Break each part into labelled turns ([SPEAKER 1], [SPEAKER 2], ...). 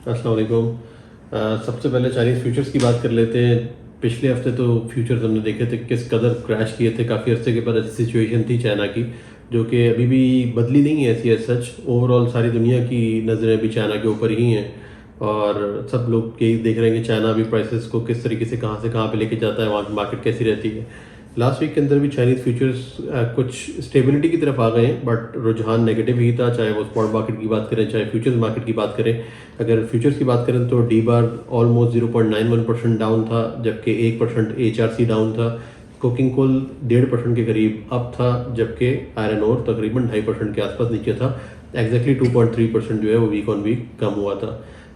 [SPEAKER 1] अस्सलाम वालेकुम। सबसे पहले चाइनीज़ फ्यूचर्स की बात कर लेते हैं। पिछले हफ्ते तो फ्यूचर्स हमने देखे थे किस कदर क्रैश किए थे। काफ़ी अर्से के बाद ऐसी सिचुएशन थी चाइना की, जो कि अभी भी बदली नहीं है ऐसी एज सच। ओवरऑल सारी दुनिया की नज़रें अभी चाइना के ऊपर ही हैं और सब लोग यही देख रहे हैं कि चाइना अभी प्राइसेस को किस तरीके से कहाँ पे लेके जाता है, वहाँ की मार्केट कैसी रहती है। लास्ट वीक के अंदर भी चाइनीज़ फ्यूचर्स कुछ स्टेबिलिटी की तरफ आ गए हैं, बट रुझान नेगेटिव ही था, चाहे वो स्पॉट मार्केट की बात करें चाहे फ्यूचर्स मार्केट की बात करें। अगर फ्यूचर्स की बात करें तो डी बार ऑलमोस्ट 0.91% डाउन था, जबकि 1% HRC डाउन था। कोकिंग कोल 1.5% के करीब अप था, जबकि आयरन ओर तकरीबन 2.5% के आसपास नीचे था। एग्जैक्टली 2.3% जो है वो वीक ऑन वीक कम हुआ था।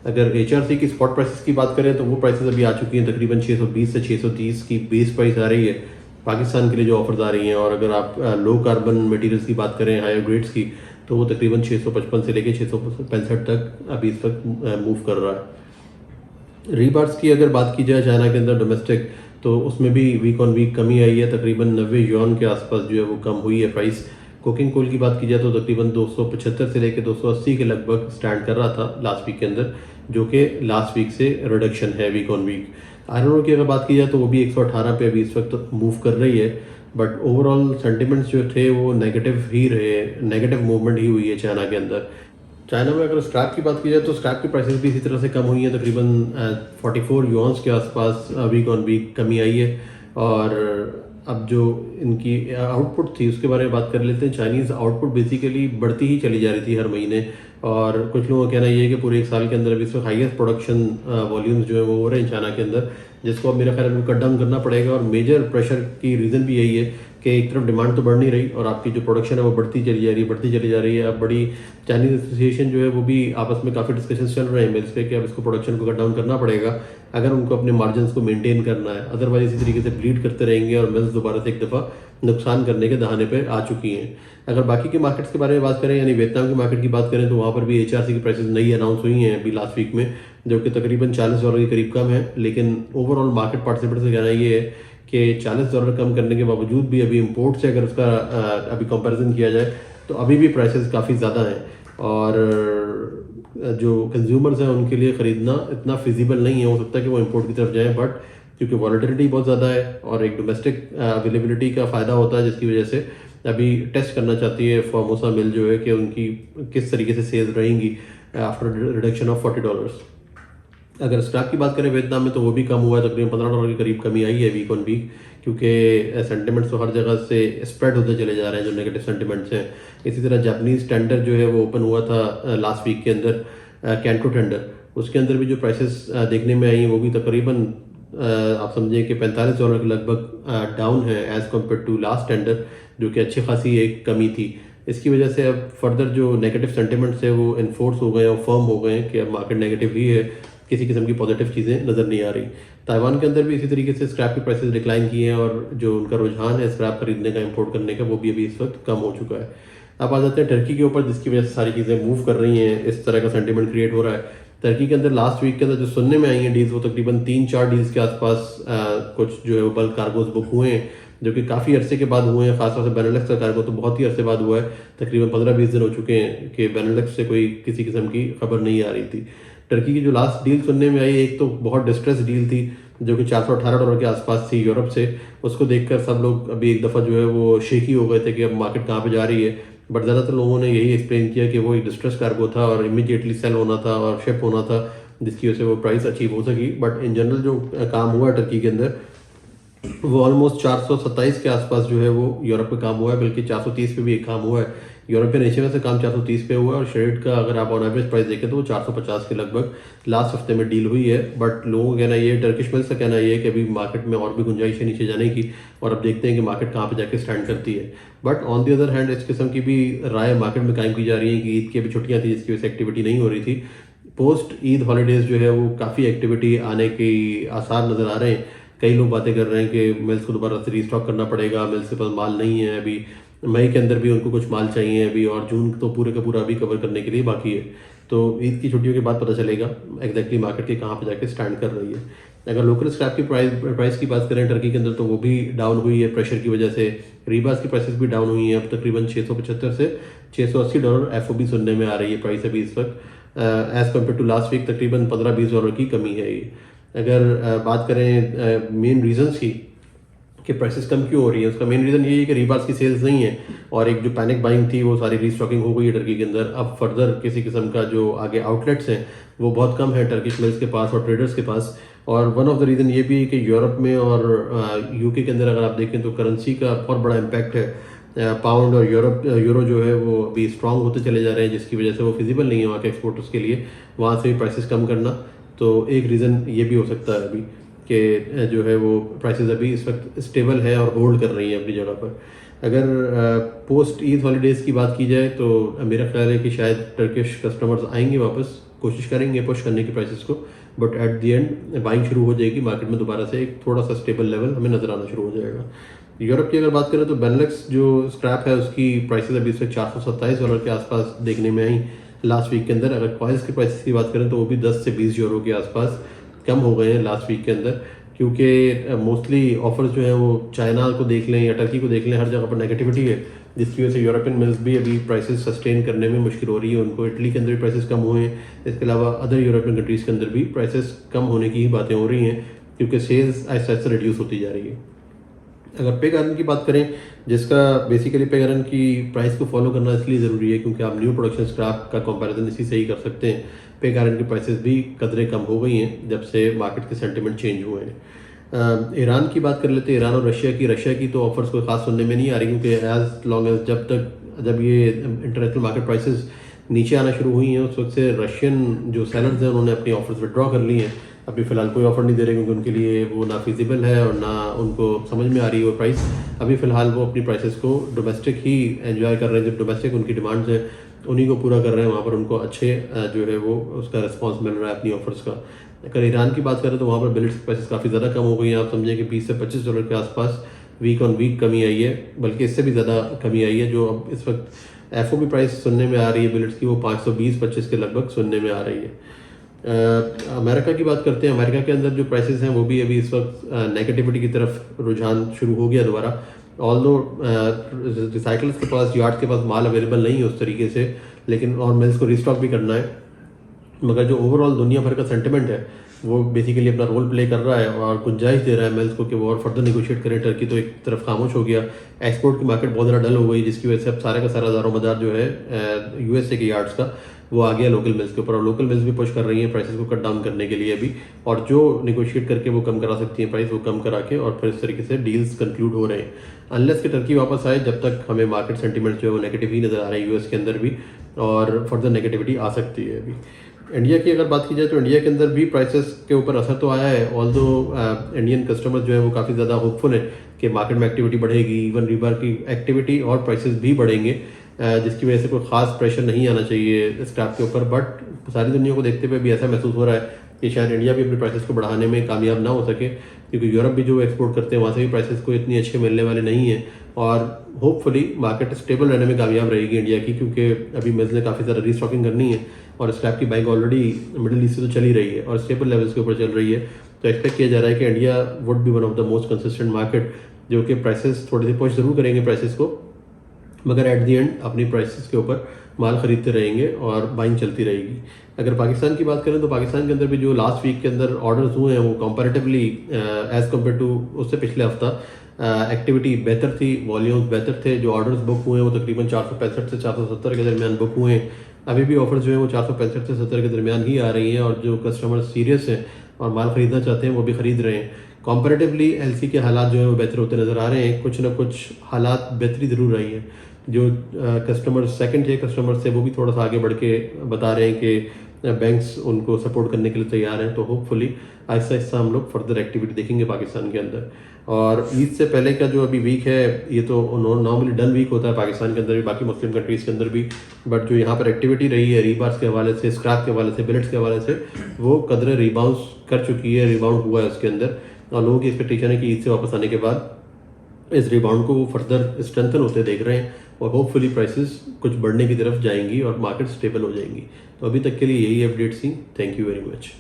[SPEAKER 1] अगर HRC की स्पॉट प्राइसेस की बात करें तो वो प्राइसेस अभी आ चुकी हैं तकरीबन 620 से 630 की बेस प्राइस आ रही है पाकिस्तान के लिए जो ऑफर्स आ रही हैं। और अगर आप लो कार्बन मटेरियल्स की बात करें, हायर ग्रेड्स की, तो वो तकरीबन 655 से लेके 665 तक अभी इस वक्त मूव कर रहा है। रीबार्स की अगर बात की जाए चाइना के अंदर डोमेस्टिक, तो उसमें भी वीक ऑन वीक कमी आई है, तकरीबन 90 युआन के आसपास जो है वो कम हुई है प्राइस। कोकिंग कोल की बात की जाए तो तकरीबन 275 से लेकर 280 के लगभग स्टैंड कर रहा था लास्ट वीक के अंदर, जो कि लास्ट वीक से रिडक्शन है week on week. Iron ore की अगर बात की जाए तो वो भी 118 पे अभी इस वक्त मूव कर रही है, बट ओवरऑल सेंटिमेंट्स जो थे वो नेगेटिव ही रहे, नेगेटिव मूवमेंट ही हुई है चाइना के अंदर। चाइना में अगर स्क्रैप की बात की जाए तो स्क्रैप की प्राइसेस भी इसी तरह से कम हुई हैं, तकरीबन 44 युआन्स के आसपास वीक ऑन वीक कमी आई है। और अब जो इनकी आउटपुट थी उसके बारे में बात कर लेते हैं। चाइनीज़ आउटपुट बेसिकली बढ़ती ही चली जा रही थी हर महीने, और कुछ लोगों का कहना ये है कि पूरे एक साल के अंदर अभी इसमें हाईएस्ट प्रोडक्शन वॉल्यूम्स जो है वो हो रहे हैं चाइना के अंदर, जिसको अब मेरा ख्याल है कट डाउन करना पड़ेगा। और मेजर प्रेशर की रीज़न भी यही है कि एक तरफ डिमांड तो बढ़ नहीं रही और आपकी जो प्रोडक्शन है वो बढ़ती चली जा रही है। अब बड़ी चाइनीज़ एसोसिएशन जो है वो भी आपस में काफ़ी डिस्कशन चल रहे हैं मिल्स पे कि अब इसको प्रोडक्शन को कट डाउन करना पड़ेगा अगर उनको अपने मार्जिन को मेंटेन करना है। अदरवाइज इसी तरीके से ब्लीड करते रहेंगे और मिल्स दोबारा से एक दफ़ा नुकसान करने के दहाने पे आ चुकी हैं। अगर बाकी के मार्केट्स के बारे में बात करें, यानी वियतनाम की मार्केट की बात करें, तो वहाँ पर भी HRC की प्राइसेस नई अनाउंस हुई हैं अभी लास्ट वीक में, जो कि तकरीबन $40 के करीब कम है। लेकिन ओवरऑल मार्केट पार्टिसिपेंट्स का कहना ये है कि $40 कम करने के बावजूद भी अभी इम्पोर्ट से अगर उसका अभी कंपैरिजन किया जाए तो अभी भी प्राइसेस काफ़ी ज़्यादा हैं और जो कंज्यूमर्स हैं उनके लिए ख़रीदना इतना फिजिबल नहीं है। हो सकता है कि वो इम्पोर्ट की तरफ जाएँ, बट क्योंकि वॉलेटिलिटी बहुत ज़्यादा है और एक डोमेस्टिक अवेलेबिलिटी का फ़ायदा होता है, जिसकी वजह से अभी टेस्ट करना चाहती है फॉर्मोसा मिल जो है कि उनकी किस तरीके से सेल्स रहेंगी आफ्टर रिडक्शन ऑफ $40। अगर स्क्रैप की बात करें वियतनाम में, तो वो भी कम हुआ है, तकरीबन $15 के करीब कमी आई है वीक ऑन वीक, क्योंकि सेंटिमेंट्स तो हर जगह से स्प्रेड होते चले जा रहे हैं जो नेगेटिव सेंटिमेंट्स हैं। इसी तरह जापानीज़ टेंडर जो है वो ओपन हुआ था लास्ट वीक के अंदर, कैंटो टेंडर, उसके अंदर भी जो प्राइसेस देखने में आई हैं वो भी तकरीबन आप समझें कि $45 के लगभग डाउन है as compare to last tender, जो कि अच्छी खासी एक कमी थी। इसकी वजह से अब फर्दर जो नेगेटिव सेंटिमेंट्स है वो इन्फोर्स हो गए और फर्म हो गए कि अब मार्केट नेगेटिव ही है, किसी किस्म की पॉजिटिव चीज़ें नज़र नहीं आ रही। ताइवान के अंदर भी इसी तरीके से स्क्रैप की प्राइसेस डिक्लाइन की हैं और जो उनका रुझान है स्क्रैप खरीदने का, इंपोर्ट करने का, वो भी अभी इस वक्त कम हो चुका है। अब आ जाते हैं टर्की के ऊपर, जिसकी वजह से सारी चीज़ें मूव कर रही हैं, इस तरह का सेंटिमेंट क्रिएट हो रहा है। टर्की के अंदर लास्ट वीक के अंदर जो सुनने में आई हैं डील्स, वो तकरीबन 3-4 डील्स के आसपास कुछ जो है वो बल्क कार्गोज बुक हुए हैं, जो कि काफ़ी अरसे के बाद हुए हैं। खासतौर से बेनेलक्स का कार्गो तो बहुत ही अरसे बाद हुआ है, तकरीबन 15-20 दिन हो चुके हैं कि बेनेलक्स से कोई किसी किस्म की खबर नहीं आ रही थी। टर्की की जो लास्ट डील सुनने में आई, एक तो बहुत डिस्ट्रेस डील थी जो कि $418 के आसपास थी यूरोप से। उसको देखकर सब लोग अभी एक दफ़ा जो है वो शेकी हो गए थे कि अब मार्केट कहाँ पे जा रही है, बट ज़्यादातर लोगों ने यही एक्सप्लेन किया कि वो एक डिस्ट्रेस कार्गो था और इमीडिएटली सेल होना था और शिप होना था, जिसकी वजह से वो प्राइस अचीव हो सकी। बट इन जनरल जो काम हुआ टर्की के अंदर वो ऑलमोस्ट 427 के आसपास जो है वो यूरोप पे काम हुआ है, बल्कि 430 पे भी एक काम हुआ है। यूरोपियन एशिया में से काम 430 पे हुआ है और शेड का अगर आप ऑन एवरेज प्राइस देखें तो वो 450 के लगभग लास्ट हफ्ते में डील हुई है। बट लोगों का कहना ये, टर्किश मिल्स का कहना ये है कि अभी मार्केट में और भी गुंजाइश है नीचे जाने की, और अब देखते हैं कि मार्केट कहाँ पे जाके स्टैंड करती है। But on the other hand इस किस्म की भी राय मार्केट में कायम की जा रही है कि ईद की अभी छुट्टियाँ थी, जिसकी वजह से एक्टिविटी नहीं हो रही थी। पोस्ट ईद हॉलीडेज जो है वो काफ़ी एक्टिविटी आने के आसार नज़र आ रहे हैं। कई लोग बातें कर रहे हैं कि मिल्स को दोबारा से रीस्टॉक करना पड़ेगा, मिल्स के पास माल नहीं है अभी, मई के अंदर भी उनको कुछ माल चाहिए अभी, और जून तो पूरे का पूरा अभी कवर करने के लिए बाकी है। तो ईद की छुट्टियों के बाद पता चलेगा एग्जैक्टली मार्केट के कहाँ पे जाके स्टैंड कर रही है। अगर लोकल स्क्रैप की प्राइस की बात करें टर्की के अंदर तो वो भी डाउन हुई है प्रेशर की वजह से। रीबास की प्राइसेस भी डाउन हुई हैं, अब तकरीबन 675 से $680 FOB सुनने में आ रही है प्राइस अभी इस वक्त। As compare to last week तकरीबन $15-20 की कमी है ये। अगर बात करें मेन रीजंस की कि प्राइसेस कम क्यों हो रही है, उसका मेन रीज़न ये है कि रीबास की सेल्स नहीं है और एक जो पैनिक बाइंग थी वो सारी रीस्टॉकिंग हो गई है टर्की के अंदर। अब फर्दर किसी किस्म का जो आगे आउटलेट्स हैं वो बहुत कम है टर्किश मिल्स के पास और ट्रेडर्स के पास। और वन ऑफ द रीज़न ये भी है कि यूरोप में और यूके के अंदर अगर आप देखें तो करेंसी का बहुत बड़ा इम्पैक्ट है। पाउंड और यूरो जो है वो अभी स्ट्रांग होते चले जा रहे हैं, जिसकी वजह से वो फिजिबल नहीं है वहाँ के एक्सपोर्टर्स के लिए वहाँ से भी प्राइसेस कम करना। तो एक रीज़न ये भी हो सकता है अभी कि जो है वो प्राइसेस अभी इस वक्त स्टेबल है और होल्ड कर रही हैं अपनी जगह पर। अगर पोस्ट ईद हॉलीडेज़ की बात की जाए तो मेरा ख्याल है कि शायद टर्किश कस्टमर्स आएंगे वापस, कोशिश करेंगे पुश करने की प्राइसेस को, but at the end buying शुरू हो जाएगी मार्केट में दोबारा से, एक थोड़ा सा स्टेबल लेवल हमें नजर आना शुरू हो जाएगा। यूरोप की अगर बात करें तो बेनेलक्स जो स्क्रैप है उसकी प्राइसेस अभी इससे $427 के आसपास देखने में आई लास्ट वीक के अंदर। अगर कॉइल्स की प्राइसेस की बात करें तो वो भी 10 से 20 यूरो के आसपास कम हो गए हैं लास्ट वीक के अंदर, क्योंकि मोस्टली ऑफर्स जो हैं वो चाइना को देख लें या टर्की को देख लें, हर जगह पर नेगेटिविटी है, जिसकी वजह से यूरोपियन मिल्स भी अभी प्राइसेस सस्टेन करने में मुश्किल हो रही है उनको। इटली के अंदर भी प्राइसेस कम हुए हैं, इसके अलावा अदर यूरोपियन कंट्रीज़ के अंदर भी प्राइसेस कम होने की ही बातें हो रही हैं, क्योंकि सेल्स ऐसा ऐसा रिड्यूस होती जा रही है। अगर पिग आयरन की बात करें, जिसका बेसिकली पिग आयरन की प्राइस को फॉलो करना इसलिए ज़रूरी है क्योंकि आप न्यू प्रोडक्शन स्क्रैप का कंपैरिजन इसी से ही कर सकते हैं। पिग आयरन की प्राइसेस भी कदरे कम हो गई हैं जब से मार्केट के सेंटिमेंट चेंज हुए हैं। ईरान की बात कर लेते हैं, ईरान और रशिया की तो ऑफर्स कोई खास सुनने में नहीं आ रही, क्योंकि एज लॉन्ग एज जब ये इंटरनेशनल मार्केट प्राइसेस नीचे आना शुरू हुई हैं उस वक्त से रशियन जो सेलर्स हैं उन्होंने अपनी ऑफर्स विड्रॉ कर ली हैं। अभी फ़िलहाल कोई ऑफ़र नहीं दे रहे क्योंकि उनके लिए वो ना फिजिबल है और ना उनको समझ में आ रही है वो प्राइस। अभी फ़िलहाल वो अपनी प्राइसेस को डोमेस्टिक ही एंजॉय कर रहे हैं, जो डोमेस्टिक उनकी डिमांड्स हैं उन्हीं को पूरा कर रहे हैं, वहाँ पर उनको अच्छे जो है वो उसका रिस्पॉन्स मिल रहा है अपनी ऑफर्स का। अगर ईरान की बात करें तो वहाँ पर बिलेट्स की प्राइसेस काफ़ी ज़्यादा कम हो गई हैं, आप समझें कि $20 से $25 के आसपास वीक ऑन वीक कमी आई है, बल्कि इससे भी ज़्यादा कमी आई है। जो अब इस वक्त FOB प्राइस सुनने में आ रही है बिलेट्स की वो 520-25 के लगभग सुनने में आ रही है। अमेरिका की बात करते हैं, अमेरिका के अंदर जो प्राइसेस हैं वो भी अभी इस वक्त नेगेटिविटी की तरफ रुझान शुरू हो गया दोबारा। ऑल्दो रिसाइकल्स के पास, यार्ड के पास माल अवेलेबल नहीं है उस तरीके से, लेकिन और मिल्स को रिस्टॉक भी करना है, मगर जो ओवरऑल दुनिया भर का सेंटिमेंट है वो बेसिकली अपना रोल प्ले कर रहा है और गुंजाइश दे रहा है मिल्स को कि वो और फर्दर निगोशिएट करें। टर्की तो एक तरफ खामोश हो गया, एक्सपोर्ट की मार्केट बहुत ज़्यादा डल हो गई, जिसकी वजह से अब सारे का सारा दारोमदार जो है USA के यार्ड्स का वो आ गया लोकल मिल्स के ऊपर, और लोकल मिल्स भी पुश कर रही हैं प्राइसेस को कट डाउन करने के लिए अभी, और जो निगोशिएट करके वो कम करा सकती हैं प्राइस वो कम करा के, और फिर इस तरीके से डील्स कंक्लूड हो रहे हैं। अनलेस कि टर्की वापस आए, जब तक हमें मार्केट सेंटीमेंट जो है वो नेगेटिव ही नज़र आ रहे हैं US के अंदर भी, और फर्दर नेगेटिविटी आ सकती है अभी। इंडिया की अगर बात की जाए तो इंडिया के अंदर भी प्राइसेस के ऊपर असर तो आया है, ऑल्दो इंडियन कस्टमर्स जो है वो काफ़ी ज़्यादा होपफुल है कि मार्केट में एक्टिविटी बढ़ेगी, इवन रीबार की एक्टिविटी और प्राइसेस भी बढ़ेंगे, जिसकी वजह से कोई ख़ास प्रेशर नहीं आना चाहिए स्क्रैप के ऊपर। बट सारी दुनिया को देखते हुए भी ऐसा महसूस हो रहा है कि शायद इंडिया भी अपने प्राइसेस को बढ़ाने में कामयाब ना हो सके, क्योंकि यूरोप भी जो एक्सपोर्ट करते हैं वहाँ से भी प्राइसेस को इतनी अच्छे मिलने वाले नहीं हैं, और होपफुली मार्केट स्टेबल रहने में कामयाब रहेगी इंडिया की, क्योंकि अभी मिल्स ने काफ़ी ज़्यादा रीस्टॉकिंग करनी है और स्क्रैप की बाइंग ऑलरेडी मिडिल ईस्ट से तो चल ही रही है और स्टेबल लेवल्स के ऊपर चल रही है। तो एक्सपेक्ट किया जा रहा है कि India would be one of the most consistent market, जो कि प्राइसेस थोड़ी सी पुश जरूर करेंगे प्राइसेस को, मगर एट द एंड अपनी प्राइसेस के ऊपर माल खरीदते रहेंगे और बाइंग चलती रहेगी। अगर पाकिस्तान की बात करें तो पाकिस्तान के अंदर भी जो लास्ट वीक के अंदर ऑर्डर्स हुए हैं वो कंपैरेटिवली एज कम्पेयर टू उससे पिछले हफ्ता एक्टिविटी बेहतर थी, वॉल्यूम्स बेहतर थे। जो ऑर्डर्स बुक हुए हैं वो तकरीबन 465 से 470 के दरमियान बुक हुए हैं। अभी भी ऑफर्स जो हैं वो 465 से 70 के दरमियान ही आ रही हैं, और जो कस्टमर सीरियस हैं और माल खरीदना चाहते हैं वो भी खरीद रहे हैं। कंपैरेटिवली LC के हालात जो है वो बेहतर होते नज़र आ रहे हैं, कुछ ना कुछ हालात बेहतरी ज़रूर आई है। जो कस्टमर सेकंड टियर कस्टमर से वो भी थोड़ा सा आगे बढ़ के बता रहे हैं कि बैंक्स उनको सपोर्ट करने के लिए तैयार हैं, तो होपफुली आहिस्ता आहिस्ता हम लोग फर्दर एक्टिविटी देखेंगे पाकिस्तान के अंदर। और ईद से पहले का जो अभी वीक है ये तो नॉर्मली डल वीक होता है पाकिस्तान के अंदर भी, बाकी मुस्लिम कंट्रीज़ के अंदर भी, बट जो यहाँ पर एक्टिविटी रही है रीबार्स के हवाले से, स्क्रैप के हवाले से, बिलेट्स के हवाले से, वो कदर रिबाउंस कर चुकी है, रिबाउंड हुआ है उसके अंदर, और लोगों की एक्सपेक्टेशन है कि ईद से वापस आने के बाद इस रिबाउंड को वो फर्दर स्ट्रेंथन होते देख रहे हैं, और होपफुली प्राइसेस कुछ बढ़ने की तरफ जाएंगी और मार्केट स्टेबल हो जाएंगी। तो अभी तक के लिए यही अपडेट्स थी। Thank you very much.